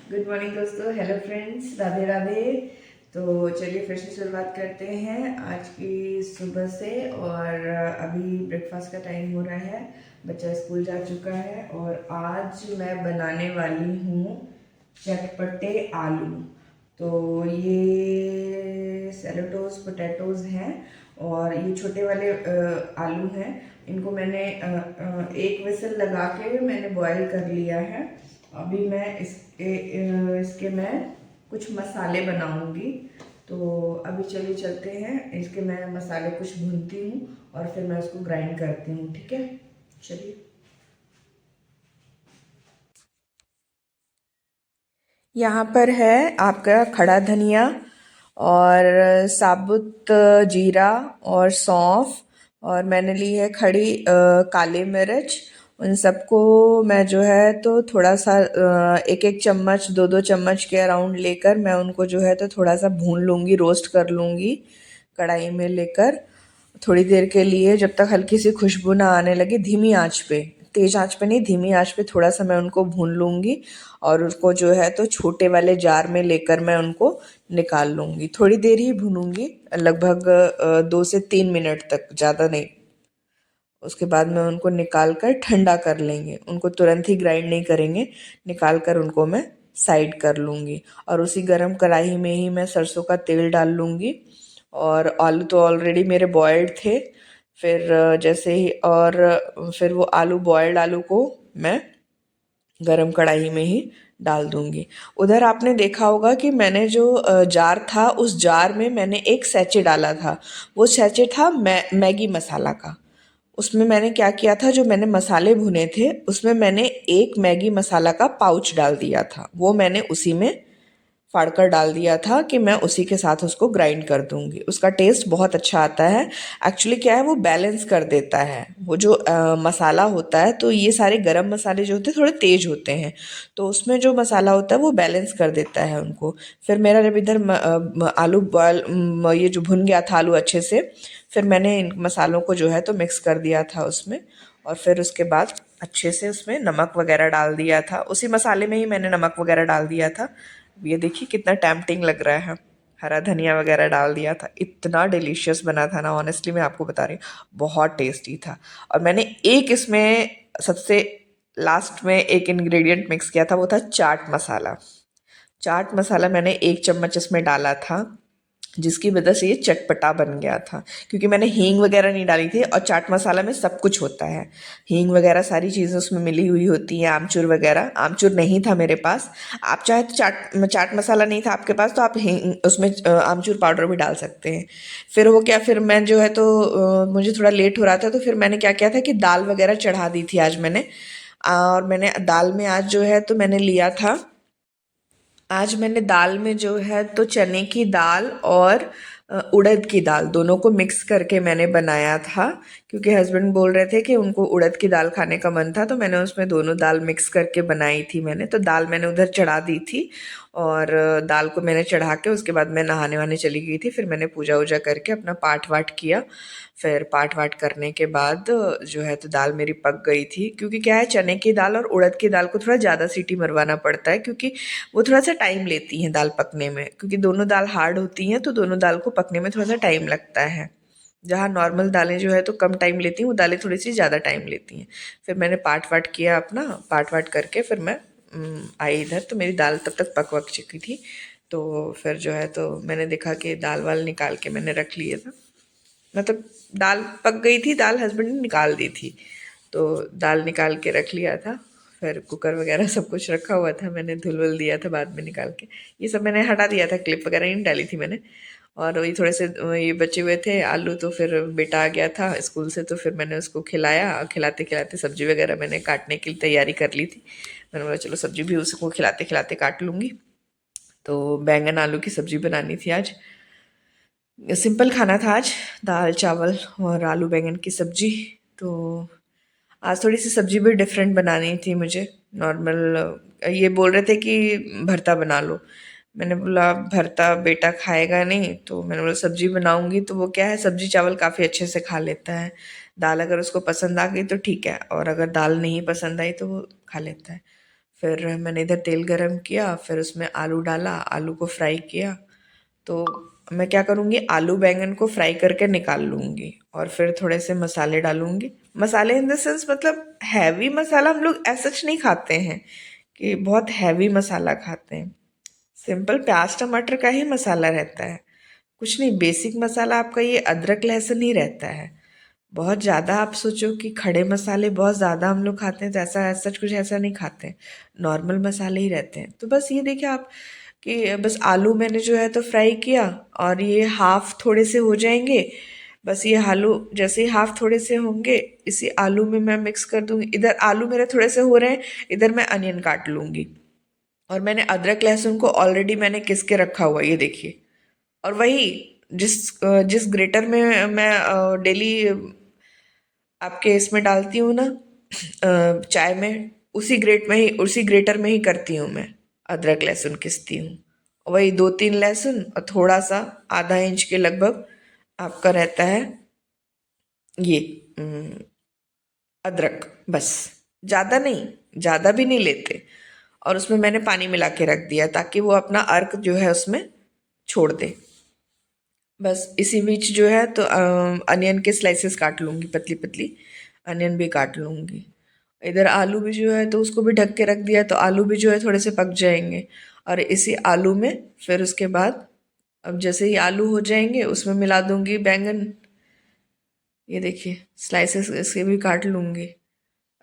Good morning दोस्तों, hello friends, Radhe Radhe. तो चलिए फिर से शुरुआत करते हैं आज की सुबह से। और अभी ब्रेकफास्ट का टाइम हो रहा है, बच्चा स्कूल जा चुका है और आज मैं बनाने वाली हूँ चटपटे आलू। तो ये सेलोटोस पोटैटोज़ हैं और ये छोटे वाले आलू हैं। इनको मैंने एक विसल लगा के मैंने बॉईल कर लिया है। अभी मैं इसके मैं कुछ मसाले बनाऊंगी। तो अभी चलिए चलते हैं, इसके मैं मसाले कुछ भूनती हूँ और फिर मैं उसको ग्राइंड करती हूँ। ठीक है, चलिए। यहाँ पर है आपका खड़ा धनिया और साबुत जीरा और सौंफ, और मैंने ली है खड़ी काली मिर्च। उन सबको मैं जो है तो थोड़ा सा एक एक चम्मच दो दो चम्मच के अराउंड लेकर मैं उनको जो है तो थोड़ा सा भून लूँगी, रोस्ट कर लूँगी कढ़ाई में लेकर थोड़ी देर के लिए, जब तक हल्की सी खुशबू ना आने लगे। धीमी आंच पे, तेज आंच पे नहीं, धीमी आंच पे थोड़ा सा मैं उनको भून लूँगी और उसको जो है तो छोटे वाले जार में लेकर मैं उनको निकाल लूँगी। थोड़ी देर ही भूनूंगी, लगभग 2 से 3 मिनट तक, ज़्यादा नहीं। उसके बाद में उनको निकाल कर ठंडा कर लेंगे, उनको तुरंत ही ग्राइंड नहीं करेंगे, निकाल कर उनको मैं साइड कर लूँगी। और उसी गरम कढ़ाई में ही मैं सरसों का तेल डाल लूँगी। और आलू तो ऑलरेडी मेरे बॉयल्ड थे। फिर जैसे ही और फिर वो आलू, बॉयल्ड आलू को मैं गरम कढ़ाई में ही डाल दूंगी। उधर आपने देखा होगा कि मैंने जो जार था, उस जार में मैंने एक सैचे डाला था। वो सैचे था मैगी मसाला का। उसमें मैंने क्या किया था, जो मैंने मसाले भुने थे उसमें मैंने एक मैगी मसाला का पाउच डाल दिया था। वो मैंने उसी में फाड़ कर डाल दिया था कि मैं उसी के साथ उसको ग्राइंड कर दूंगी। उसका टेस्ट बहुत अच्छा आता है। एक्चुअली क्या है, वो बैलेंस कर देता है। वो जो मसाला होता है, तो ये सारे गरम मसाले जो होते हैं थोड़े तेज होते हैं, तो उसमें जो मसाला होता है वो बैलेंस कर देता है उनको। फिर मेरा जब इधर आलू बॉयल, ये जो भुन गया था आलू अच्छे से, फिर मैंने इन मसालों को जो है तो मिक्स कर दिया था उसमें। और फिर उसके बाद अच्छे से उसमें नमक वगैरह डाल दिया था, उसी मसाले में ही मैंने नमक वगैरह डाल दिया था। ये देखिए कितना टेम्पटिंग लग रहा है। हरा धनिया वगैरह डाल दिया था, इतना डिलीशियस बना था ना, ऑनेस्टली मैं आपको बता रही हूँ, बहुत टेस्टी था। और मैंने एक इसमें सबसे लास्ट में एक इंग्रेडिएंट मिक्स किया था, वो था चाट मसाला। चाट मसाला मैंने एक चम्मच इसमें डाला था, जिसकी वजह से ये चटपटा बन गया था। क्योंकि मैंने हींग वगैरह नहीं डाली थी, और चाट मसाला में सब कुछ होता है, हींग वगैरह सारी चीज़ें उसमें मिली हुई होती हैं। आमचूर वगैरह, आमचूर नहीं था मेरे पास। आप चाहे तो चाट मसाला नहीं था आपके पास तो आप हींग उसमें आमचूर पाउडर भी डाल सकते हैं। फिर वो क्या, फिर मैं जो है तो मुझे थोड़ा लेट हो रहा था, तो फिर मैंने क्या किया था कि दाल वगैरह चढ़ा दी थी आज मैंने। और मैंने दाल में आज जो है तो मैंने लिया था, आज मैंने दाल में जो है तो चने की दाल और उड़द की दाल दोनों को मिक्स करके मैंने बनाया था। क्योंकि हस्बैंड बोल रहे थे कि उनको उड़द की दाल खाने का मन था, तो मैंने उसमें दोनों दाल मिक्स करके बनाई थी मैंने। तो दाल मैंने उधर चढ़ा दी थी, और दाल को मैंने चढ़ा के उसके बाद मैं नहाने वहाने चली गई थी। फिर मैंने पूजा वूजा करके अपना पाठ वाठ किया। फिर पाठ वाठ करने के बाद जो है तो दाल मेरी पक गई थी। क्योंकि क्या है, चने की दाल और उड़द की दाल को थोड़ा ज़्यादा सीटी मरवाना पड़ता है, क्योंकि वो थोड़ा सा टाइम लेती हैं दाल पकने में। क्योंकि दोनों दाल हार्ड होती हैं, तो दोनों दाल को पकने में थोड़ा सा टाइम लगता है। जहाँ नॉर्मल दालें जो है तो कम टाइम लेती हैं, वो दालें थोड़ी सी ज़्यादा टाइम लेती हैं। फिर मैंने पाठ वाट किया अपना, पाठ वाट करके फिर मैं आई इधर, तो मेरी दाल तब तक पक वक चुकी थी। तो फिर जो है तो मैंने देखा कि दाल वाल निकाल के मैंने रख लिया था। मतलब दाल पक गई थी, दाल हस्बैंड ने निकाल दी थी, तो दाल निकाल के रख लिया था। फिर कुकर वगैरह सब कुछ रखा हुआ था, मैंने धुल वुल दिया था बाद में निकाल के। ये सब मैंने हटा दिया था, क्लिप वगैरह नहीं डाली थी मैंने। और वही थोड़े से ये बचे हुए थे आलू, तो फिर बेटा आ गया था स्कूल से, तो फिर मैंने उसको खिलाया। खिलाते खिलाते सब्जी वगैरह मैंने काटने की तैयारी कर ली थी। मैंने बोला चलो सब्जी भी उसको खिलाते खिलाते काट लूँगी। तो बैंगन आलू की सब्जी बनानी थी आज। सिंपल खाना था आज, दाल चावल और आलू बैंगन की सब्जी। तो आज थोड़ी सी सब्जी भी डिफरेंट बनानी थी मुझे। नॉर्मल ये बोल रहे थे कि भरता बना लो। मैंने बोला भरता बेटा खाएगा नहीं, तो मैंने बोला सब्जी बनाऊंगी। तो वो क्या है, सब्जी चावल काफ़ी अच्छे से खा लेता है। दाल अगर उसको पसंद आ गई तो ठीक है, और अगर दाल नहीं पसंद आई तो वो खा लेता है। फिर मैंने इधर तेल गरम किया, फिर उसमें आलू डाला, आलू को फ्राई किया। तो मैं क्या करूँगी, आलू बैंगन को फ्राई करके निकाल लूँगी और फिर थोड़े से मसाले डालूँगी। मसाले इन द सेंस मतलब हैवी मसाला हम लोग ऐसा नहीं खाते हैं कि बहुत हैवी मसाला खाते हैं। सिंपल प्याज टमाटर का ही मसाला रहता है, कुछ नहीं। बेसिक मसाला आपका ये अदरक लहसुन ही रहता है। बहुत ज़्यादा आप सोचो कि खड़े मसाले बहुत ज़्यादा हम लोग खाते हैं, तो ऐसा सच कुछ ऐसा नहीं खाते हैं। नॉर्मल मसाले ही रहते हैं। तो बस ये देखिए आप कि बस आलू मैंने जो है तो फ्राई किया और ये हाफ थोड़े से हो जाएंगे। बस ये आलू जैसे ही हाफ थोड़े से होंगे, इसी आलू में मैं मिक्स कर दूंगी। इधर आलू मेरे थोड़े से हो रहे हैं, इधर मैं अनियन काट लूँगी। और मैंने अदरक लहसुन को ऑलरेडी मैंने किस के रखा हुआ है, ये देखिए। और वही जिस जिस ग्रेटर में मैं डेली आपके इसमें डालती हूँ ना, चाय में, उसी ग्रेटर में ही करती हूँ मैं। अदरक लहसुन किसती हूँ। वही 2-3 लहसुन और थोड़ा सा आधा इंच के लगभग आपका रहता है ये अदरक, बस। ज़्यादा नहीं, ज़्यादा भी नहीं लेते। और उसमें मैंने पानी मिला के रख दिया ताकि वो अपना अर्क जो है उसमें छोड़ दे। बस इसी बीच जो है तो अनियन के स्लाइसेस काट लूँगी, पतली पतली अनियन भी काट लूँगी। इधर आलू भी जो है तो उसको भी ढक के रख दिया, तो आलू भी जो है थोड़े से पक जाएंगे। और इसी आलू में फिर उसके बाद अब जैसे ही आलू हो जाएंगे उसमें मिला दूँगी बैंगन। ये देखिए स्लाइसेस इसके भी काट लूँगी।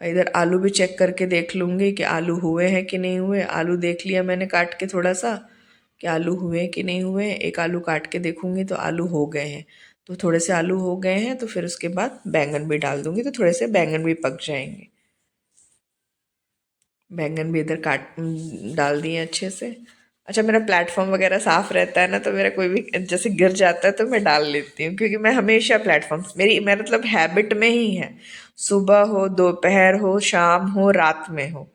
इधर आलू भी चेक करके देख लूँगी कि आलू हुए हैं कि नहीं हुए। आलू देख लिया मैंने काट के थोड़ा सा कि आलू हुए हैं कि नहीं हुए। एक आलू काट के देखूँगी तो आलू हो गए हैं। तो थोड़े से आलू हो गए हैं तो फिर उसके बाद बैंगन भी डाल दूँगी, तो थोड़े से बैंगन भी पक जाएंगे। बैंगन भी इधर डाल दिए अच्छे से। अच्छा, मेरा प्लेटफॉर्म वगैरह साफ रहता है ना, तो मेरा कोई भी जैसे गिर जाता है तो मैं डाल लेती हूँ, क्योंकि मैं हमेशा प्लेटफॉर्म, मेरा मतलब हैबिट में ही है। सुबह हो, दोपहर हो, शाम हो, रात में हो,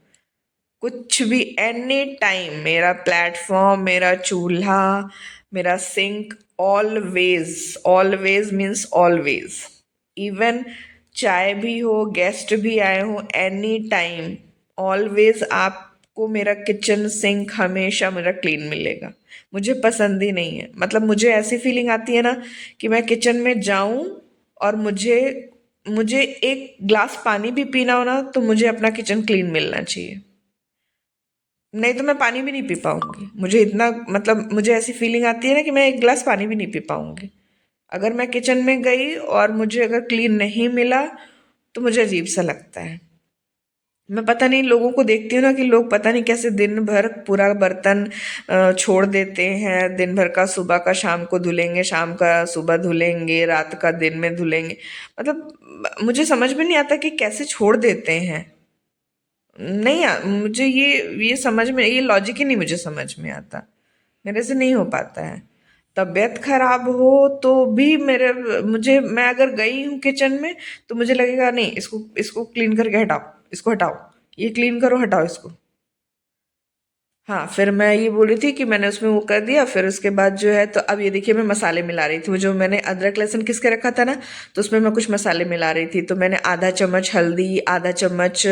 कुछ भी एनी टाइम मेरा प्लेटफॉर्म, मेरा चूल्हा, मेरा sink, always, always means always. Even चाय भी हो, गेस्ट भी आए हो, एनी टाइम, ऑलवेज आपको मेरा किचन सिंक हमेशा मेरा क्लीन मिलेगा। मुझे पसंद ही नहीं है, मतलब मुझे ऐसी फीलिंग आती है ना कि मैं किचन में जाऊं और मुझे मुझे एक ग्लास पानी भी पीना हो ना तो मुझे अपना किचन क्लीन मिलना चाहिए। नहीं तो मैं पानी भी नहीं पी पाऊंगी। मुझे इतना मतलब मुझे ऐसी फीलिंग आती है ना कि मैं एक गिलास पानी भी नहीं पी पाऊंगी। अगर मैं किचन में गई और मुझे अगर क्लीन नहीं मिला तो मुझे अजीब सा लगता है। मैं पता नहीं लोगों को देखती हूँ ना कि लोग पता नहीं कैसे दिन भर पूरा बर्तन छोड़ देते हैं। दिन भर का सुबह का शाम को धुलेंगे, शाम का सुबह धुलेंगे, रात का दिन में धुलेंगे। मतलब मुझे समझ में नहीं आता कि कैसे छोड़ देते हैं। नहीं मुझे ये समझ में, ये लॉजिक ही नहीं मुझे समझ में आता। मेरे से नहीं हो पाता है। तबीयत खराब हो तो भी मुझे, मैं अगर गई हूँ किचन में तो मुझे लगेगा नहीं, इसको इसको क्लीन करके हटाओ, इसको हटाओ, ये क्लीन करो, हटाओ इसको। हाँ, फिर मैं ये बोल रही थी कि मैंने उसमें वो कर दिया। फिर उसके बाद जो है तो अब ये देखिए मैं मसाले मिला रही थी। वो जो मैंने अदरक लहसुन किस के रखा था ना, तो उसमें मैं कुछ मसाले मिला रही थी। तो मैंने आधा चम्मच हल्दी, आधा चम्मच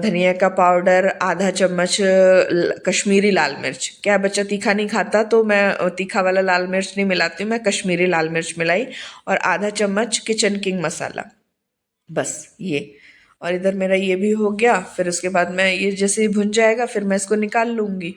धनिया का पाउडर, आधा चम्मच कश्मीरी लाल मिर्च। क्या बच्चा तीखा नहीं खाता तो मैं तीखा वाला लाल मिर्च नहीं मिलाती हूँ, मैं कश्मीरी लाल मिर्च मिलाई। और आधा चम्मच किचन किंग मसाला, बस ये। और इधर मेरा ये भी हो गया। फिर उसके बाद मैं ये जैसे ही भुन जाएगा फिर मैं इसको निकाल लूँगी।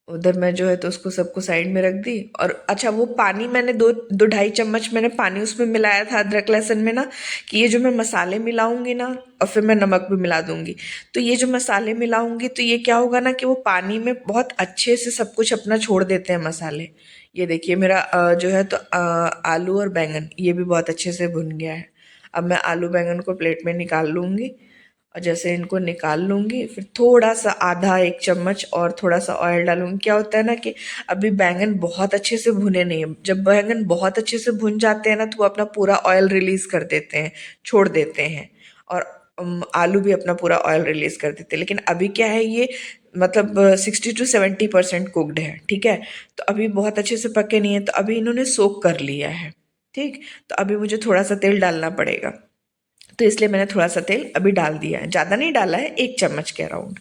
उधर मैं जो है तो उसको सबको साइड में रख दी। और अच्छा, वो पानी मैंने दो दो ढाई चम्मच मैंने पानी उसमें मिलाया था अदरक लहसुन में ना, कि ये जो मैं मसाले मिलाऊंगी ना और फिर मैं नमक भी मिला दूंगी। तो ये जो मसाले मिलाऊंगी तो ये क्या होगा ना कि वो पानी में बहुत अच्छे से सब कुछ अपना छोड़ देते हैं मसाले। ये देखिए मेरा जो है तो आलू और बैंगन ये भी बहुत अच्छे से भुन गया है। अब मैं आलू बैंगन को प्लेट में निकाल लूँगी। और जैसे इनको निकाल लूँगी फिर थोड़ा सा आधा एक चम्मच और थोड़ा सा ऑयल डालूँगी। क्या होता है ना कि अभी बैंगन बहुत अच्छे से भुने नहीं है। जब बैंगन बहुत अच्छे से भुन जाते हैं ना तो वो अपना पूरा ऑयल रिलीज कर देते हैं, छोड़ देते हैं। और आलू भी अपना पूरा ऑयल रिलीज कर देते हैं। लेकिन अभी क्या है, ये मतलब 60 to 70% कुकड है, ठीक है। तो अभी बहुत अच्छे से पके नहीं है, तो अभी इन्होंने सोक कर लिया है, ठीक। तो अभी मुझे थोड़ा सा तेल डालना पड़ेगा। तो इसलिए मैंने थोड़ा सा तेल अभी डाल दिया है, ज़्यादा नहीं डाला है, 1 चम्मच के अराउंड।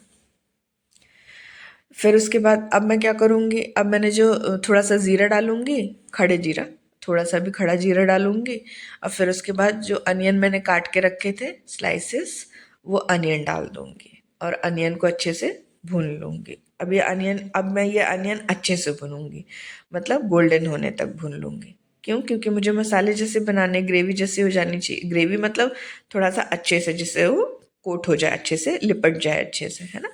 फिर उसके बाद अब मैं क्या करूँगी, अब मैंने जो थोड़ा सा ज़ीरा डालूँगी, खड़े जीरा, थोड़ा सा भी खड़ा जीरा डालूँगी। और फिर उसके बाद जो अनियन मैंने काट के रखे थे स्लाइसेस, वो अनियन डाल दूँगी और अनियन को अच्छे से भून लूँगी। अब मैं ये अनियन अच्छे से भूनूँगी, मतलब गोल्डन होने तक भून लूँगी। क्यों? क्योंकि मुझे मसाले जैसे बनाने, ग्रेवी जैसी हो जानी चाहिए। ग्रेवी मतलब थोड़ा सा अच्छे से, जिससे वो कोट हो जाए, अच्छे से लिपट जाए अच्छे से, है ना।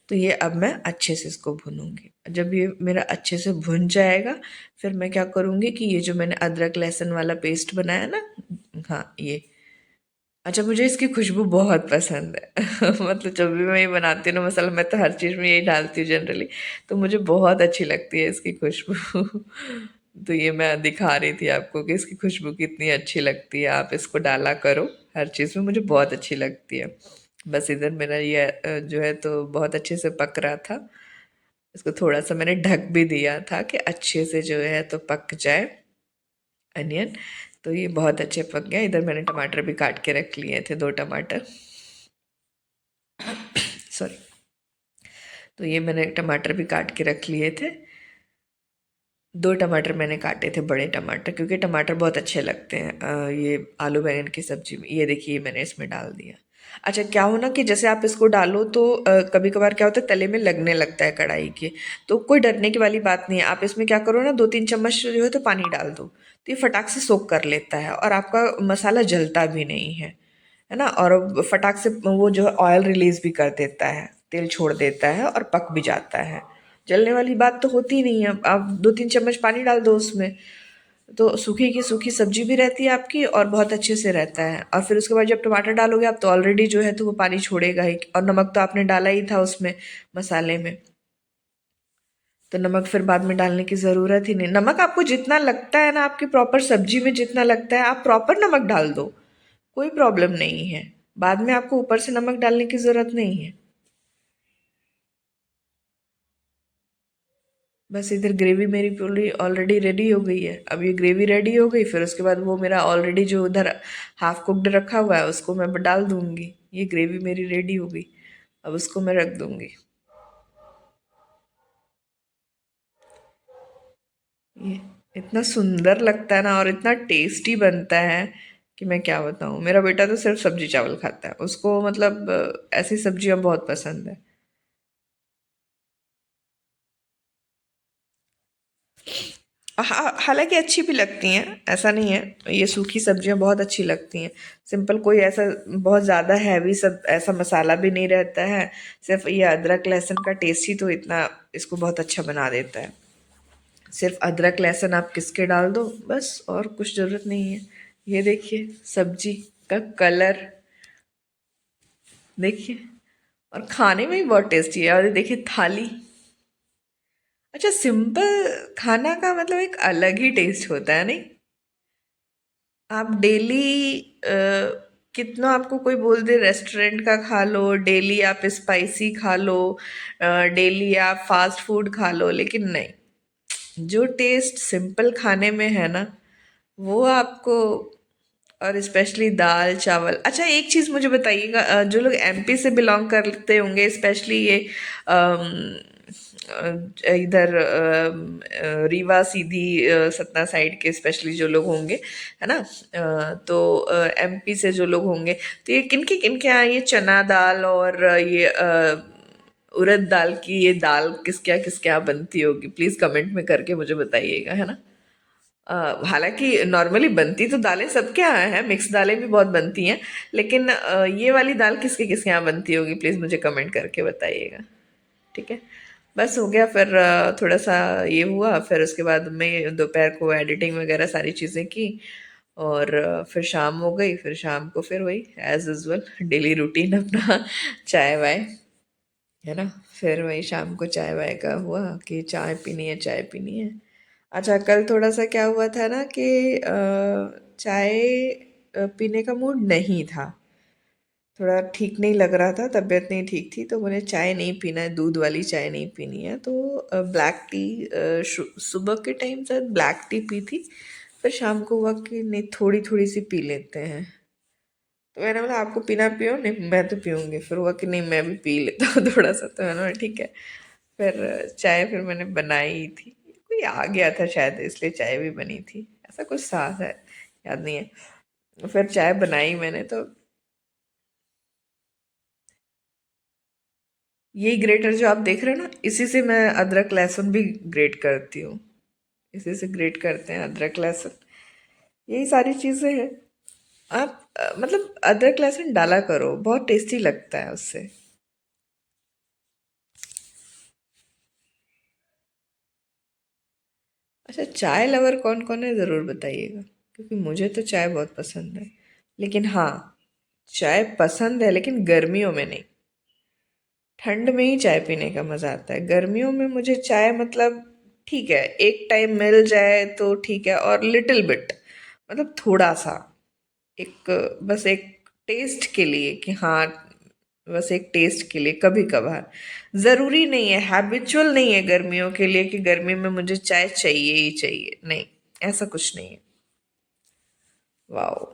तो ये अब मैं अच्छे से इसको भूनूंगी। जब ये मेरा अच्छे से भुन जाएगा, फिर मैं क्या करूँगी कि ये जो मैंने अदरक लहसुन वाला पेस्ट बनाया ना, हाँ ये, अच्छा मुझे इसकी खुशबू बहुत पसंद है मतलब जब भी मैं ये बनाती हूँ ना मसाला, मैं तो हर चीज़ में यही डालती हूँ जनरली, तो मुझे बहुत अच्छी लगती है इसकी खुशबू तो ये मैं दिखा रही थी आपको कि इसकी खुशबू कितनी अच्छी लगती है। आप इसको डाला करो हर चीज़ में, मुझे बहुत अच्छी लगती है। बस इधर मेरा ये जो है तो बहुत अच्छे से पक रहा था। इसको थोड़ा सा मैंने ढक भी दिया था कि अच्छे से जो है तो पक जाए अनियन। तो ये बहुत अच्छे पक गया। इधर मैंने टमाटर भी काट के रख लिए थे, 2 टमाटर, सॉरी। तो ये मैंने टमाटर भी काट के रख लिए थे। 2 टमाटर मैंने काटे थे, बड़े टमाटर, क्योंकि टमाटर बहुत अच्छे लगते हैं ये आलू बैंगन की सब्जी में। ये देखिए मैंने इसमें डाल दिया। अच्छा क्या हो ना कि जैसे आप इसको डालो तो कभी कभार क्या होता है तले में लगने लगता है कढ़ाई के, तो कोई डरने की वाली बात नहीं है। आप इसमें क्या करो ना, 2-3 चम्मच जो है तो पानी डाल दो, तो ये फटाक से सोक कर लेता है और आपका मसाला जलता भी नहीं है ना। और फटाक से वो जो है ऑयल रिलीज भी कर देता है, तेल छोड़ देता है और पक भी जाता है। जलने वाली बात तो होती ही नहीं है। आप 2-3 चम्मच पानी डाल दो उसमें, तो सूखी की सूखी सब्जी भी रहती है आपकी और बहुत अच्छे से रहता है। और फिर उसके बाद जब टमाटर डालोगे आप, तो ऑलरेडी जो है तो वो पानी छोड़ेगा ही, और नमक तो आपने डाला ही था उसमें मसाले में, तो नमक फिर बाद में डालने की ज़रूरत ही नहीं। नमक आपको जितना लगता है ना, आपकी प्रॉपर सब्जी में जितना लगता है आप प्रॉपर नमक डाल दो, कोई प्रॉब्लम नहीं है। बाद में आपको ऊपर से नमक डालने की ज़रूरत नहीं है। बस इधर ग्रेवी मेरी पूरी ऑलरेडी रेडी हो गई है। अब ये ग्रेवी रेडी हो गई, फिर उसके बाद वो मेरा ऑलरेडी जो उधर हाफ कुक्ड रखा हुआ है उसको मैं डाल दूंगी। ये ग्रेवी मेरी रेडी हो गई, अब उसको मैं रख दूंगी। ये इतना सुंदर लगता है ना और इतना टेस्टी बनता है कि मैं क्या बताऊँ। मेरा बेटा तो सिर्फ सब्जी चावल खाता है, उसको मतलब ऐसी सब्जियां बहुत पसंद है। हालांकि अच्छी भी लगती हैं, ऐसा नहीं है, ये सूखी सब्जियां बहुत अच्छी लगती हैं। सिंपल, कोई ऐसा बहुत ज़्यादा हैवी सब ऐसा मसाला भी नहीं रहता है। सिर्फ ये अदरक लहसुन का टेस्ट ही तो इतना इसको बहुत अच्छा बना देता है। सिर्फ अदरक लहसुन आप किसके डाल दो बस, और कुछ ज़रूरत नहीं है। ये देखिए सब्जी का कलर, देखिए, और खाने में भी बहुत टेस्टी है। और ये देखिए थाली। अच्छा, सिंपल खाना का मतलब एक अलग ही टेस्ट होता है नहीं। आप डेली कितना आपको कोई बोल दे रेस्टोरेंट का खा लो, डेली आप स्पाइसी खा लो, डेली आप फास्ट फूड खा लो, लेकिन नहीं, जो टेस्ट सिंपल खाने में है ना, वो आपको, और स्पेशली दाल चावल। अच्छा एक चीज़ मुझे बताइएगा, जो लोग एमपी से बिलोंग करते होंगे, स्पेशली ये इधर रीवा सीधी सतना साइड के स्पेशली जो लोग होंगे, है ना, तो एमपी से जो लोग होंगे, तो ये किनके यहाँ ये चना दाल और ये उड़द दाल की ये दाल किसके यहाँ बनती होगी, प्लीज़ कमेंट में करके मुझे बताइएगा, है ना। हालांकि नॉर्मली बनती तो दालें सबके यहाँ हैं, मिक्स दालें भी बहुत बनती हैं, लेकिन ये वाली दाल किसके किसके यहाँ बनती होगी, प्लीज़ मुझे कमेंट करके बताइएगा। ठीक है, बस हो गया। फिर थोड़ा सा ये हुआ, फिर उसके बाद मैं दोपहर को एडिटिंग वगैरह सारी चीज़ें की, और फिर शाम हो गई। फिर शाम को फिर वही एज यूजल डेली रूटीन अपना चाय वाय, है ना। फिर वही शाम को चाय वाय का हुआ कि चाय पीनी है, चाय पीनी है। अच्छा कल थोड़ा सा क्या हुआ था ना कि चाय पीने का मूड नहीं था, थोड़ा ठीक नहीं लग रहा था, तबीयत नहीं ठीक थी, तो मुझे चाय नहीं पीना है, दूध वाली चाय नहीं पीनी है, तो ब्लैक टी सुबह के टाइम शायद ब्लैक टी पी थी। फिर शाम को हुआ कि नहीं, थोड़ी थोड़ी सी पी लेते हैं, तो मैंने बोला आपको पीना पियो, नहीं मैं तो पीऊँगी। फिर हुआ कि नहीं मैं भी पी लेता हूँ थोड़ा सा, तो मैंने बोला ठीक है। फिर चाय फिर मैंने बनाई थी, कोई आ गया था शायद इसलिए चाय भी बनी थी, ऐसा कुछ था शायद, याद नहीं है। फिर चाय बनाई मैंने, तो यही ग्रेटर जो आप देख रहे हो ना, इसी से मैं अदरक लहसुन भी ग्रेट करती हूँ। इसी से ग्रेट करते हैं अदरक लहसुन, यही सारी चीज़ें हैं। आप मतलब अदरक लहसुन डाला करो, बहुत टेस्टी लगता है उससे। अच्छा, चाय लवर कौन कौन है ज़रूर बताइएगा, क्योंकि मुझे तो चाय बहुत पसंद है। लेकिन हाँ, चाय पसंद है लेकिन गर्मियों में नहीं। ठंड में ही चाय पीने का मज़ा आता है, गर्मियों में मुझे चाय मतलब ठीक है, एक टाइम मिल जाए तो ठीक है, और लिटिल बिट मतलब थोड़ा सा, एक बस एक टेस्ट के लिए कि हाँ, बस एक टेस्ट के लिए कभी कभार। ज़रूरी नहीं है, हैबिचुअल नहीं है गर्मियों के लिए कि गर्मी में मुझे चाय चाहिए ही चाहिए, नहीं, ऐसा कुछ नहीं है। वाओ।